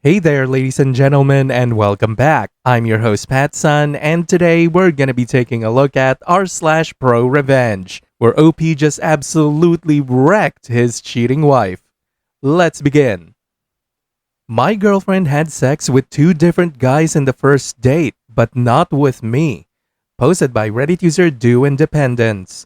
Hey there, ladies and gentlemen, and welcome back. I'm your host, PattSun, and today we're gonna be taking a look at r/ProRevenge, where OP just absolutely wrecked his cheating wife. Let's begin. My girlfriend had sex with two different guys in the first date, but not with me. Posted by Reddit user Do Independence.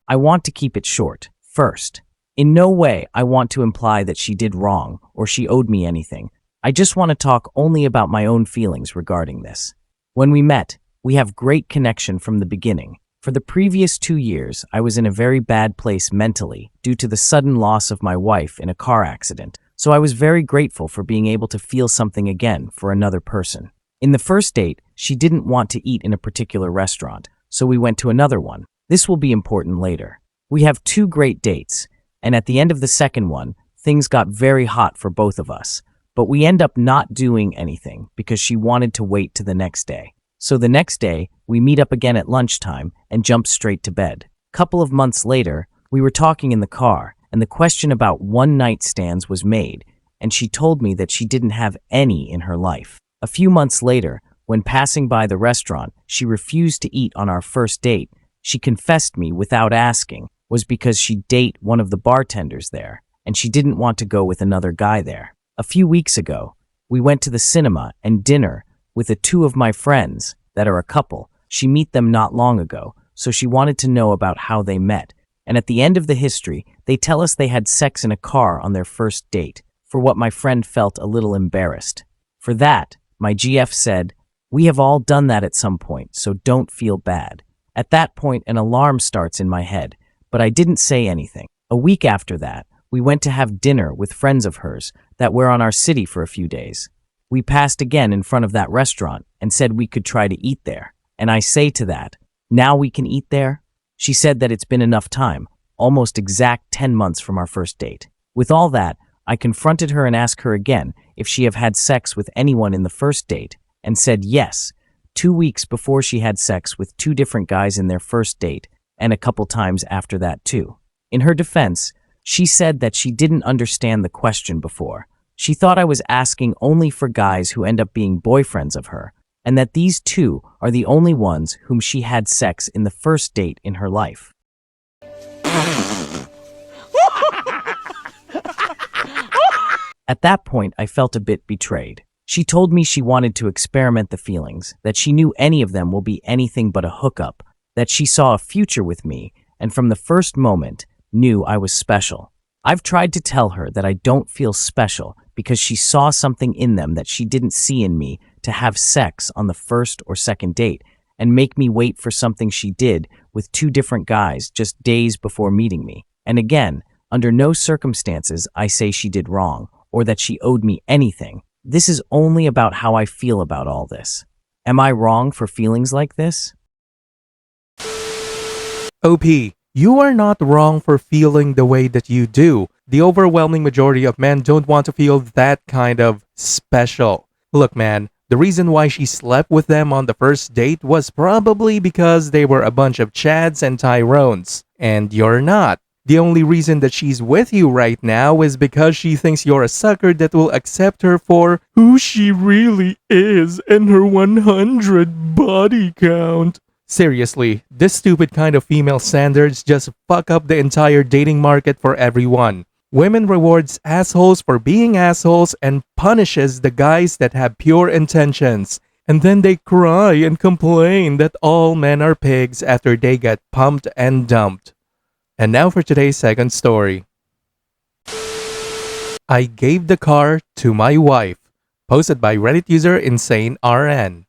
I want to keep it short. First, in no way I want to imply that she did wrong or she owed me anything. I just want to talk only about my own feelings regarding this. When we met, we have great connection from the beginning. For the previous 2 years, I was in a very bad place mentally due to the sudden loss of my wife in a car accident, so I was very grateful for being able to feel something again for another person. In the first date, she didn't want to eat in a particular restaurant, so we went to another one. This will be important later. We have 2 great dates, and at the end of the second one, things got very hot for both of us, but we end up not doing anything because she wanted to wait to the next day. So the next day, we meet up again at lunchtime and jump straight to bed. Couple of months later, we were talking in the car, and the question about one-night stands was made, and she told me that she didn't have any in her life. A few months later, when passing by the restaurant, she refused to eat on our first date. She confessed me without asking was because she date one of the bartenders there, and she didn't want to go with another guy there. A few weeks ago, we went to the cinema and dinner with the 2 of my friends that are a couple. She met them not long ago, so she wanted to know about how they met. And at the end of the history, they tell us they had sex in a car on their first date, for what my friend felt a little embarrassed. For that, my GF said, "We have all done that at some point, so don't feel bad." At that point, an alarm starts in my head, but I didn't say anything. A week after that, we went to have dinner with friends of hers that were on our city for a few days. We passed again in front of that restaurant and said we could try to eat there. And I say to that, "Now we can eat there?" She said that it's been enough time, almost exact 10 months from our first date. With all that, I confronted her and asked her again if she have had sex with anyone in the first date, and said yes, 2 weeks before she had sex with 2 different guys in their first date, and a couple times after that too. In her defense, she said that she didn't understand the question before. She thought I was asking only for guys who end up being boyfriends of her, and that these 2 are the only ones whom she had sex in the first date in her life. At that point, I felt a bit betrayed. She told me she wanted to experiment the feelings, that she knew any of them will be anything but a hookup, that she saw a future with me, and from the first moment, knew I was special. I've tried to tell her that I don't feel special because she saw something in them that she didn't see in me to have sex on the first or second date and make me wait for something she did with 2 different guys just days before meeting me. And again, under no circumstances I say she did wrong or that she owed me anything. This is only about how I feel about all this. Am I wrong for feelings like this? OP, you are not wrong for feeling the way that you do. The overwhelming majority of men don't want to feel that kind of special. Look, man, the reason why she slept with them on the first date was probably because they were a bunch of Chads and Tyrones. And you're not. The only reason that she's with you right now is because she thinks you're a sucker that will accept her for who she really is and her 100 body count. Seriously, this stupid kind of female standards just fuck up the entire dating market for everyone. Women rewards assholes for being assholes and punishes the guys that have pure intentions. And then they cry and complain that all men are pigs after they get pumped and dumped. And now for today's second story. I gave the car to my wife. Posted by Reddit user InsaneRN.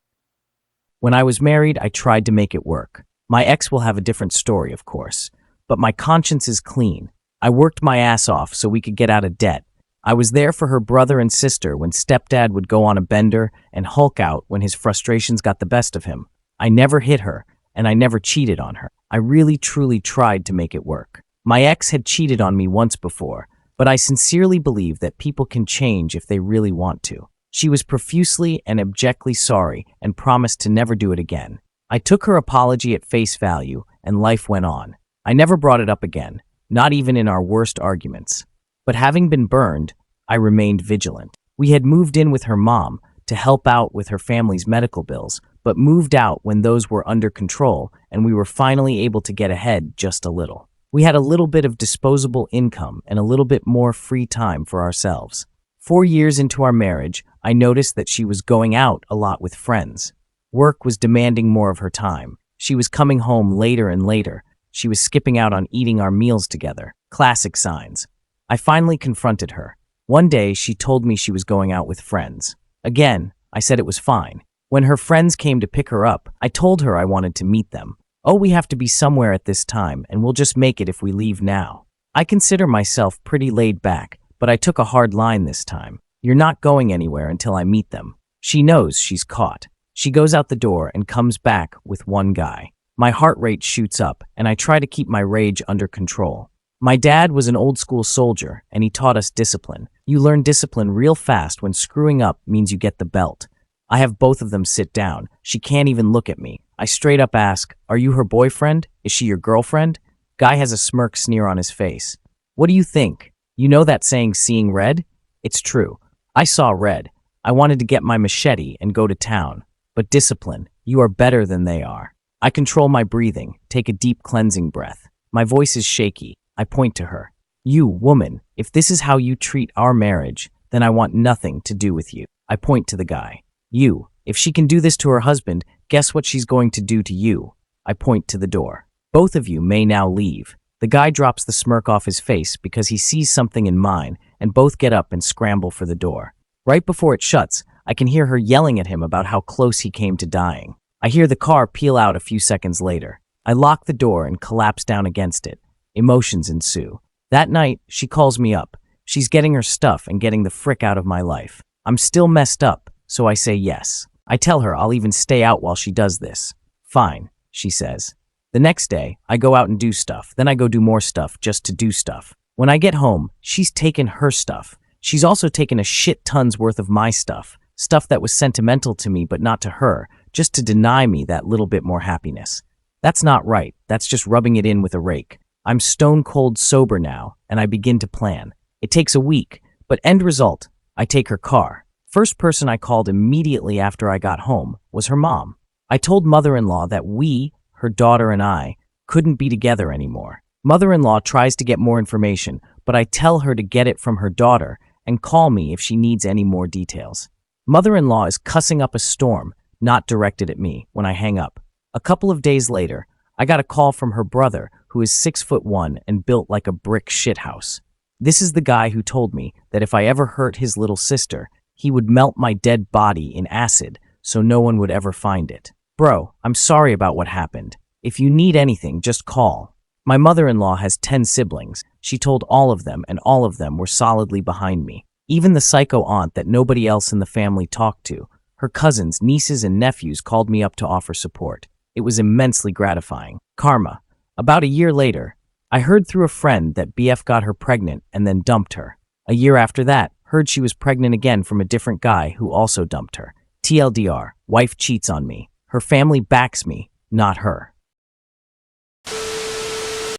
When I was married, I tried to make it work. My ex will have a different story, of course, but my conscience is clean. I worked my ass off so we could get out of debt. I was there for her brother and sister when stepdad would go on a bender and Hulk out when his frustrations got the best of him. I never hit her, and I never cheated on her. I really truly tried to make it work. My ex had cheated on me once before, but I sincerely believe that people can change if they really want to. She was profusely and abjectly sorry and promised to never do it again. I took her apology at face value, and life went on. I never brought it up again, not even in our worst arguments. But having been burned, I remained vigilant. We had moved in with her mom to help out with her family's medical bills, but moved out when those were under control and we were finally able to get ahead just a little. We had a little bit of disposable income and a little bit more free time for ourselves. 4 years into our marriage, I noticed that she was going out a lot with friends. Work was demanding more of her time. She was coming home later and later. She was skipping out on eating our meals together. Classic signs. I finally confronted her. One day, she told me she was going out with friends. Again, I said it was fine. When her friends came to pick her up, I told her I wanted to meet them. Oh, we have to be somewhere at this time, and we'll just make it if we leave now. I consider myself pretty laid back, but I took a hard line this time. You're not going anywhere until I meet them. She knows she's caught. She goes out the door and comes back with one guy. My heart rate shoots up, and I try to keep my rage under control. My dad was an old-school soldier, and he taught us discipline. You learn discipline real fast when screwing up means you get the belt. I have both of them sit down. She can't even look at me. I straight up ask, "Are you her boyfriend? Is she your girlfriend?" Guy has a smirk sneer on his face. "What do you think? You know that saying, seeing red?" It's true. I saw red. I wanted to get my machete and go to town. But discipline, you are better than they are. I control my breathing, take a deep cleansing breath. My voice is shaky. I point to her. "You, woman, if this is how you treat our marriage, then I want nothing to do with you." I point to the guy. "You, if she can do this to her husband, guess what she's going to do to you?" I point to the door. "Both of you may now leave." The guy drops the smirk off his face because he sees something in mine, and both get up and scramble for the door. Right before it shuts, I can hear her yelling at him about how close he came to dying. I hear the car peel out a few seconds later. I lock the door and collapse down against it. Emotions ensue. That night, she calls me up. She's getting her stuff and getting the frick out of my life. I'm still messed up, so I say yes. I tell her I'll even stay out while she does this. "Fine," she says. The next day, I go out and do stuff. Then I go do more stuff just to do stuff. When I get home, she's taken her stuff. She's also taken a shit ton's worth of my stuff. Stuff that was sentimental to me but not to her, just to deny me that little bit more happiness. That's not right. That's just rubbing it in with a rake. I'm stone cold sober now, and I begin to plan. It takes a week, but end result, I take her car. First person I called immediately after I got home was her mom. I told mother-in-law that we, her daughter and I, couldn't be together anymore. Mother-in-law tries to get more information, but I tell her to get it from her daughter and call me if she needs any more details. Mother-in-law is cussing up a storm, not directed at me, when I hang up. A couple of days later, I got a call from her brother, who is 6'1" and built like a brick shithouse. This is the guy who told me that if I ever hurt his little sister, he would melt my dead body in acid so no one would ever find it. "Bro, I'm sorry about what happened. If you need anything, just call." My mother-in-law has 10 siblings. She told all of them, and all of them were solidly behind me. Even the psycho aunt that nobody else in the family talked to. Her cousins, nieces, and nephews called me up to offer support. It was immensely gratifying. Karma. About a year later, I heard through a friend that BF got her pregnant and then dumped her. A year after that, heard she was pregnant again from a different guy who also dumped her. TLDR, wife cheats on me. Her family backs me, not her.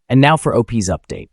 And now for OP's update.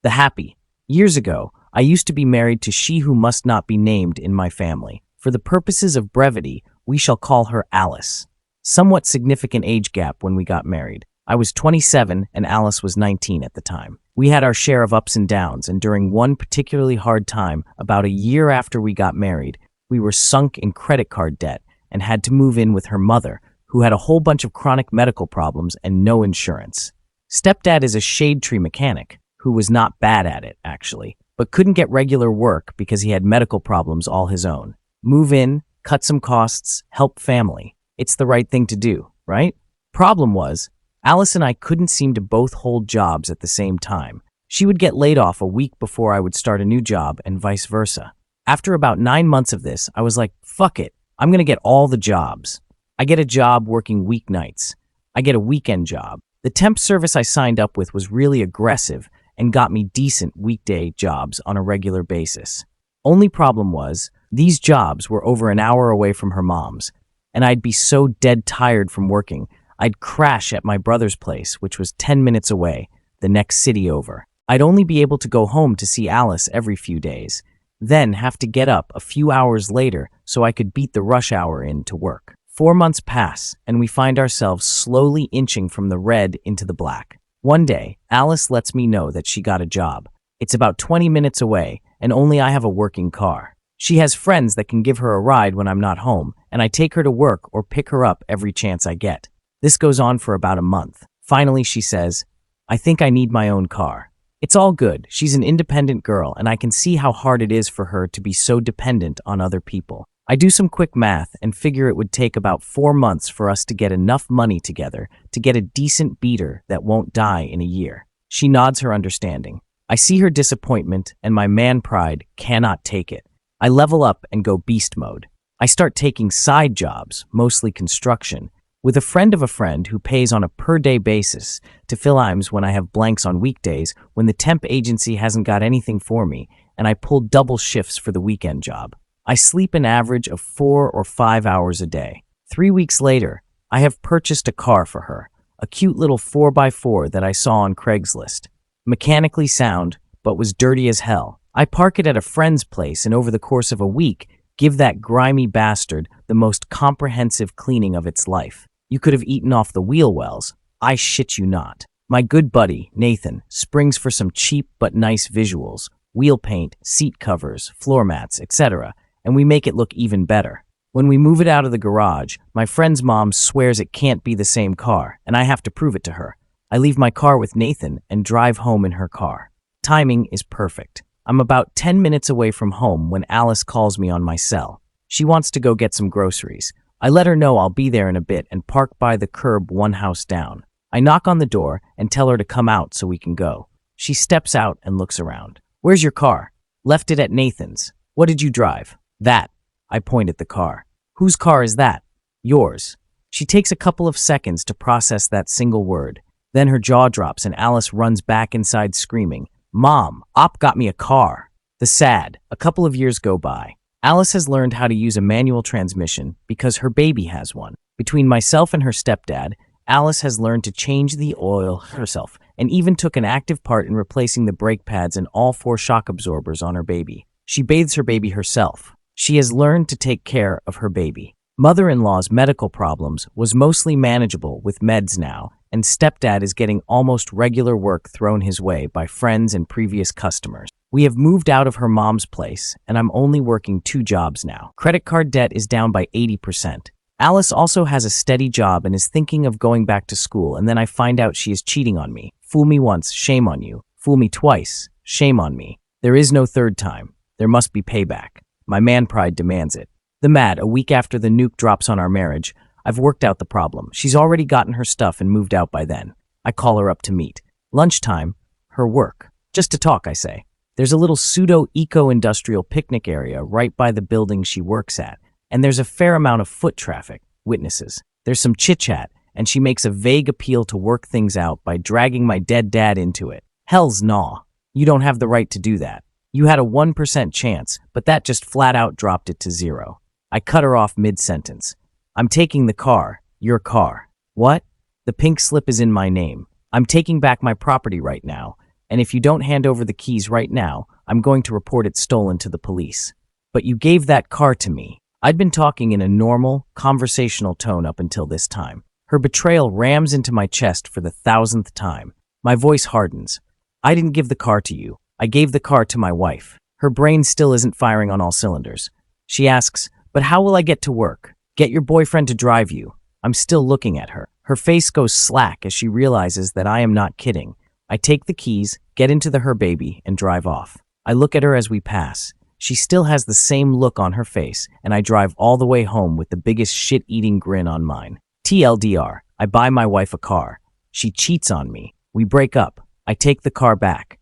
The happy. Years ago, I used to be married to she who must not be named in my family. For the purposes of brevity, we shall call her Alice. Somewhat significant age gap when we got married. I was 27 and Alice was 19 at the time. We had our share of ups and downs, and during one particularly hard time, about a year after we got married, we were sunk in credit card debt and had to move in with her mother, who had a whole bunch of chronic medical problems and no insurance. Stepdad is a shade tree mechanic, who was not bad at it, actually, but couldn't get regular work because he had medical problems all his own. Move in, cut some costs, help family. It's the right thing to do, right? Problem was, Alice and I couldn't seem to both hold jobs at the same time. She would get laid off a week before I would start a new job and vice versa. After about 9 months of this, I was like, fuck it, I'm gonna get all the jobs. I get a job working weeknights. I get a weekend job. The temp service I signed up with was really aggressive and got me decent weekday jobs on a regular basis. Only problem was, these jobs were over an hour away from her mom's, and I'd be so dead tired from working, I'd crash at my brother's place, which was 10 minutes away, the next city over. I'd only be able to go home to see Alice every few days. then have to get up a few hours later so I could beat the rush hour in to work. 4 months pass, and we find ourselves slowly inching from the red into the black. One day, Alice lets me know that she got a job. It's about 20 minutes away, and only I have a working car. She has friends that can give her a ride when I'm not home, and I take her to work or pick her up every chance I get. This goes on for about a month. Finally, she says, "I think I need my own car." It's all good. She's an independent girl, and I can see how hard it is for her to be so dependent on other people. I do some quick math and figure it would take about 4 months for us to get enough money together to get a decent beater that won't die in a year. She nods her understanding. I see her disappointment, and my man pride cannot take it. I level up and go beast mode. I start taking side jobs, mostly construction, with a friend of a friend who pays on a per-day basis to fill times when I have blanks on weekdays when the temp agency hasn't got anything for me, and I pull double shifts for the weekend job. I sleep an average of 4 or 5 hours a day. 3 weeks later, I have purchased a car for her, a cute little 4x4 that I saw on Craigslist. Mechanically sound, but was dirty as hell. I park it at a friend's place, and over the course of a week, give that grimy bastard the most comprehensive cleaning of its life. You could have eaten off the wheel wells. I shit you not. My good buddy, Nathan, springs for some cheap but nice visuals, wheel paint, seat covers, floor mats, etc., and we make it look even better. When we move it out of the garage, my friend's mom swears it can't be the same car, and I have to prove it to her. I leave my car with Nathan and drive home in her car. Timing is perfect. I'm about 10 minutes away from home when Alice calls me on my cell. She wants to go get some groceries. I let her know I'll be there in a bit and park by the curb one house down. I knock on the door and tell her to come out so we can go. She steps out and looks around. "Where's your car?" "Left it at Nathan's." "What did you drive?" "That." I point at the car. "Whose car is that?" "Yours." She takes a couple of seconds to process that single word. Then her jaw drops and Alice runs back inside screaming, "Mom, Op got me a car." A couple of years go by. Alice has learned how to use a manual transmission because her baby has one. Between myself and her stepdad, Alice has learned to change the oil herself and even took an active part in replacing the brake pads and all 4 shock absorbers on her baby. She bathes her baby herself. She has learned to take care of her baby. Mother-in-law's medical problems was mostly manageable with meds now, and stepdad is getting almost regular work thrown his way by friends and previous customers. We have moved out of her mom's place, and I'm only working 2 jobs now. Credit card debt is down by 80%. Alice also has a steady job and is thinking of going back to school, and then I find out she is cheating on me. Fool me once, shame on you. Fool me twice, shame on me. There is no third time. There must be payback. My man pride demands it. A week after the nuke drops on our marriage, I've worked out the problem. She's already gotten her stuff and moved out by then. I call her up to meet. Lunchtime, her work. Just to talk, I say. There's a little pseudo-eco-industrial picnic area right by the building she works at, and there's a fair amount of foot traffic, witnesses. There's some chit-chat, and she makes a vague appeal to work things out by dragging my dead dad into it. Hell's nah. You don't have the right to do that. You had a 1% chance, but that just flat out dropped it to 0. I cut her off mid-sentence. "I'm taking the car. Your car." "What?" "The pink slip is in my name. I'm taking back my property right now, and if you don't hand over the keys right now, I'm going to report it stolen to the police." "But you gave that car to me." I'd been talking in a normal, conversational tone up until this time. Her betrayal rams into my chest for the 1,000th time. My voice hardens. "I didn't give the car to you. I gave the car to my wife." Her brain still isn't firing on all cylinders. She asks, "But how will I get to work?" "Get your boyfriend to drive you." I'm still looking at her. Her face goes slack as she realizes that I am not kidding. I take the keys, get into her baby, and drive off. I look at her as we pass. She still has the same look on her face, and I drive all the way home with the biggest shit-eating grin on mine. TLDR, I buy my wife a car. She cheats on me. We break up. I take the car back.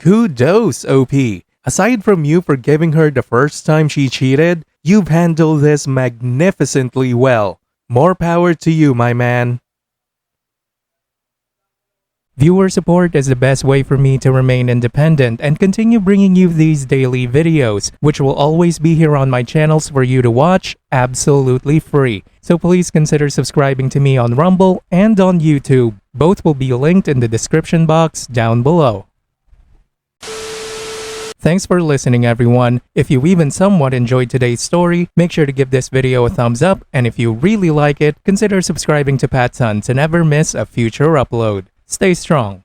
Kudos, OP. Aside from you forgiving her the first time she cheated, you've handled this magnificently well. More power to you, my man. Viewer support is the best way for me to remain independent and continue bringing you these daily videos, which will always be here on my channels for you to watch absolutely free. So please consider subscribing to me on Rumble and on YouTube. Both will be linked in the description box down below. Thanks for listening, everyone. If you even somewhat enjoyed today's story, make sure to give this video a thumbs up, and if you really like it, consider subscribing to PattSun to never miss a future upload. Stay strong.